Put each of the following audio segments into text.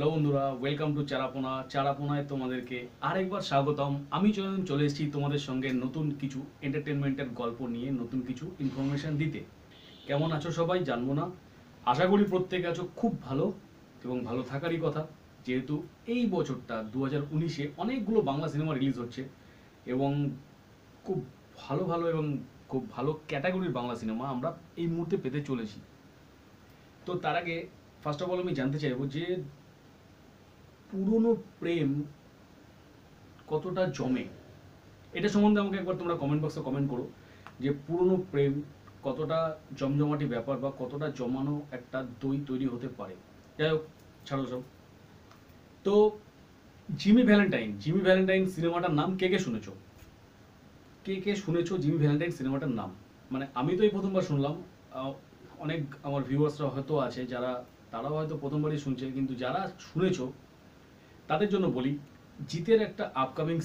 Hello বন্ধুরা, welcome to চারাপোনা। চারাপোনায় তোমাদেরকে আরেকবার স্বাগতম। আমি চলে এসেছি তোমাদের সঙ্গে নতুন কিছু এন্টারটেনমেন্টের গল্প নিয়ে, নতুন কিছু ইনফরমেশন দিতে। কেমন আছো সবাই জানবো না, আশা করি প্রত্যেকে আছো খুব ভালো এবং ভালো থাকারই কথা। যেহেতু এই বছরটা 2019-এ অনেকগুলো বাংলা সিনেমা রিলিজ হচ্ছে এবং খুব ভালো ভালো এবং খুব ভালো ক্যাটাগরির বাংলা সিনেমা আমরা এই মুহূর্তে পেতে চলেছি। তো তার আগে ফার্স্ট অফ অল আমি জানতে চাইবো যে পুরনো প্রেম কতটা জমে, এটা সম্বন্ধে আমাকে একবার তোমরা কমেন্ট বক্সে কমেন্ট করো যে পুরনো প্রেম কতটা জমজমাটি ব্যাপার বা কতটা জমানো একটা দই তৈরি হতে পারে। যাই হোক, ছাড়ো সব। তো জিমি ভ্যালেন্টাইন সিনেমাটার নাম কে কে শুনেছো? কে কে শুনেছো জিমি ভ্যালেন্টাইন সিনেমাটার নাম? মানে আমি তো এই প্রথমবার শুনলাম। অনেক আমার ভিউয়ার্সরা হয়তো আছে যারা, তারাও হয়তো প্রথমবারই শুনছে, কিন্তু যারা শুনেছো তাদের জন্য বলি, জিতের একটা আপকামিং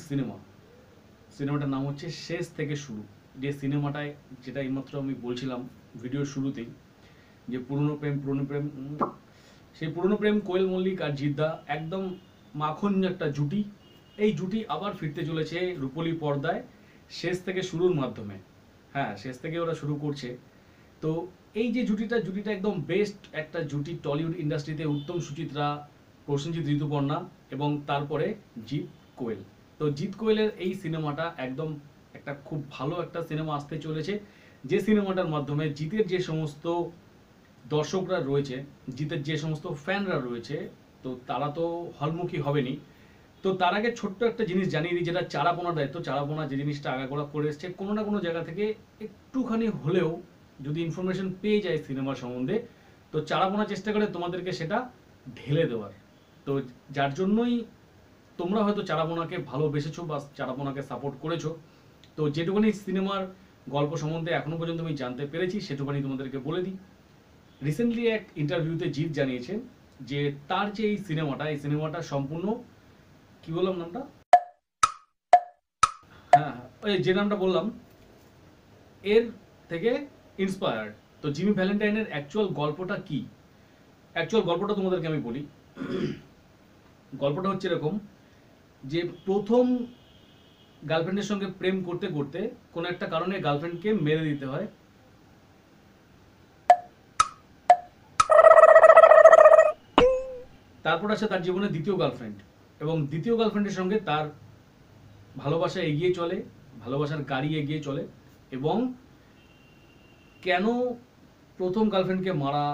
সিনেমাটার নাম হচ্ছে শেষ থেকে শুরু। যে সিনেমাটায়, যেটা এইমাত্র আমি বলছিলাম ভিডিওর শুরুতেই, যে সেই পুরনো প্রেম কোয়েল মল্লিক আর জিদ্দা একদম মাখন একটা জুটি। এই জুটি আবার ফিরতে চলেছে রূপলী পর্দায় শেষ থেকে শুরুর মাধ্যমে। হ্যাঁ, শেষ থেকে ওরা শুরু করছে। তো এই যে জুটিটা একদম বেস্ট একটা জুটি টলিউড ইন্ডাস্ট্রিতে, উত্তম সুচিত্রা, প্রসেনজিৎ, ঋতুপর্ণা এবং তারপরে জিৎ কোয়েল। তো জিৎ কোয়েলের এই সিনেমাটা একদম একটা খুব ভালো একটা সিনেমা আসতে চলেছে, যে সিনেমাটার মাধ্যমে জিতের যে সমস্ত দর্শকরা রয়েছে, জিতের যে সমস্ত ফ্যানরা রয়েছে, তো তারা তো হলমুখী হবেনি। তো তার আগে ছোট্ট একটা জিনিস জানিয়ে দিই, যেটা চারাপোনার দায়িত্ব। চারাপোনা যে জিনিসটা আগাগোড়া করে এসছে, কোনো না কোনো জায়গা থেকে একটুখানি হলেও যদি ইনফরমেশন পেয়ে যায় সিনেমার সম্বন্ধে, তো চারাপোনা চেষ্টা করে তোমাদেরকে সেটা ঢেলে দেওয়ার। তো যার জন্যই তোমরা হয়তো চারাপোনাকে ভালোবেসেছো বা চারাপোনাকে সাপোর্ট করেছো। তো যেটুকুনি সিনেমার গল্প সম্বন্ধে এখনো পর্যন্ত আমি জানতে পেরেছি সেটুকুনি তোমাদেরকে বলে দিই। রিসেন্টলি এক ইন্টারভিউতে জিৎ জানিয়েছেন যে তার যে এই সিনেমাটা সম্পূর্ণ, কি বললাম নামটা, হ্যাঁ, ওই যে নামটা বললাম, এর থেকে ইন্সপায়ার্ড। তো জিমি ভ্যালেন্টাইনের অ্যাকচুয়াল গল্পটা কি, অ্যাকচুয়াল গল্পটা তোমাদেরকে আমি বলি। গল্পটা হচ্ছে এরকম, যে প্রথম গার্লফ্রেন্ডের সঙ্গে প্রেম করতে করতে কোনো একটা কারণে গার্লফ্রেন্ডকে মেরে দিতে হয়। তারপর আসে তার জীবনে দ্বিতীয় গার্লফ্রেন্ড, এবং দ্বিতীয় গার্লফ্রেন্ডের সঙ্গে তার ভালোবাসা এগিয়ে চলে, ভালোবাসার গাড়ি এগিয়ে চলে। এবং কেন প্রথম গার্লফ্রেন্ডকে মারা,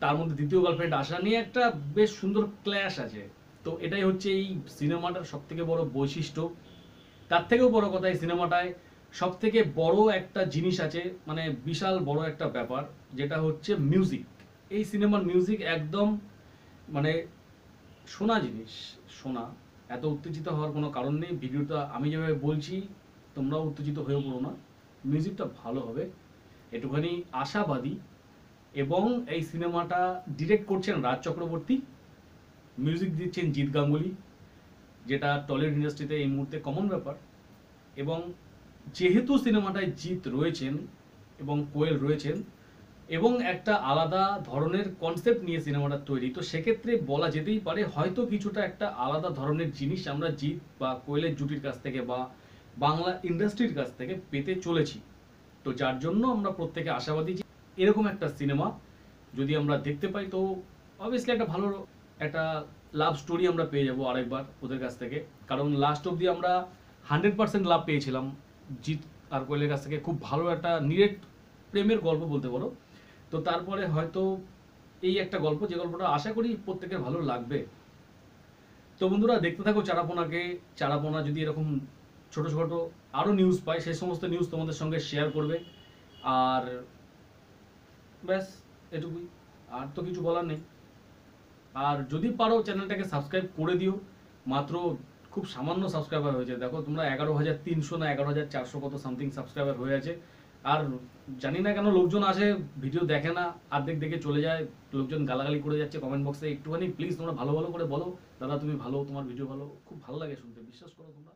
তার মধ্যে দ্বিতীয় গার্লফ্রেন্ড আসা নিয়ে একটা বেশ সুন্দর ক্ল্যাশ আছে। তো এটাই হচ্ছে এই সিনেমাটার সব থেকে বড় বৈশিষ্ট্য। তার থেকেও বড় কথা, এই সিনেমাটায় সব থেকে বড় একটা জিনিস আছে, মানে বিশাল বড় একটা ব্যাপার, যেটা হচ্ছে মিউজিক। এই সিনেমার মিউজিক একদম মানে শোনা জিনিস, শোনা। এত উত্তেজিত হওয়ার কোনো কারণ নেই। ভিডিওটা আমি যেভাবে বলছি তোমরাও উত্তেজিত হয়ে পড়ো না, মিউজিকটা ভালো হবে, একটুখানি আশাবাদী। এবং এই সিনেমাটা ডিরেক্ট করছেন রাজ চক্রবর্তী, মিউজিক দিচ্ছেন জিৎ গাঙ্গুলি, যেটা টলিউড ইন্ডাস্ট্রিতে এই মুহূর্তে কমন ব্যাপার। এবং যেহেতু সিনেমাটায় জিৎ রয়েছেন এবং কোয়েল রয়েছেন এবং একটা আলাদা ধরনের কনসেপ্ট নিয়ে সিনেমাটা তৈরি, তো সেক্ষেত্রে বলা যেতেই পারে হয়তো কিছুটা একটা আলাদা ধরনের জিনিস আমরা জিৎ বা কোয়েলের জুটির কাছ থেকে বা বাংলা ইন্ডাস্ট্রির কাছ থেকে পেতে চলেছি। তো যার জন্য আমরা প্রত্যেকে আশাবাদী যে এরকম একটা সিনেমা যদি আমরা দেখতে পাই, তো অবভিয়াসলি একটা ভালো একটা লাভ স্টোরি আমরা পেয়ে যাবো আরেকবার ওদের কাছ থেকে। কারণ লাস্ট অব্দি আমরা 100% লাভ পেয়েছিলাম জিৎ আর কোয়েলের কাছ থেকে, খুব ভালো একটা নিরেট প্রেমের গল্প বলতে পারো। তো তারপরে হয়তো এই একটা গল্প, যে গল্পটা আশা করি প্রত্যেকের ভালো লাগবে। তো বন্ধুরা, দেখতে থাকো চারাপোনাকে। চারাপোনা যদি এরকম ছোট ছোট আরো নিউজ পায়, সেই সমস্ত নিউজ তোমাদের সঙ্গে শেয়ার করবে। আর ব্যাস, এটুকুই, আর তো কিছু বলার নেই। আর যদি পারো চ্যানেলটাকে সাবস্ক্রাইব করে দিও। মাত্র খুব সামান্য সাবস্ক্রাইবার হয়েছে, দেখো তোমরা 11,300 না 11,400 কত সামথিং সাবস্ক্রাইবার হয়ে আছে। আর জানি না কেন লোকজন আসে, ভিডিও দেখে না, অর্ধেক দেখে চলে যায়, লোকজন গালাগালি করে যাচ্ছে কমেন্ট বক্সে। একটুখানি প্লিজ তোমরা ভালো ভালো করে বলো, দাদা তুমি ভালো, তোমার ভিডিও ভালো, খুব ভালো লাগে শুনতে, বিশ্বাস করো তোমরা।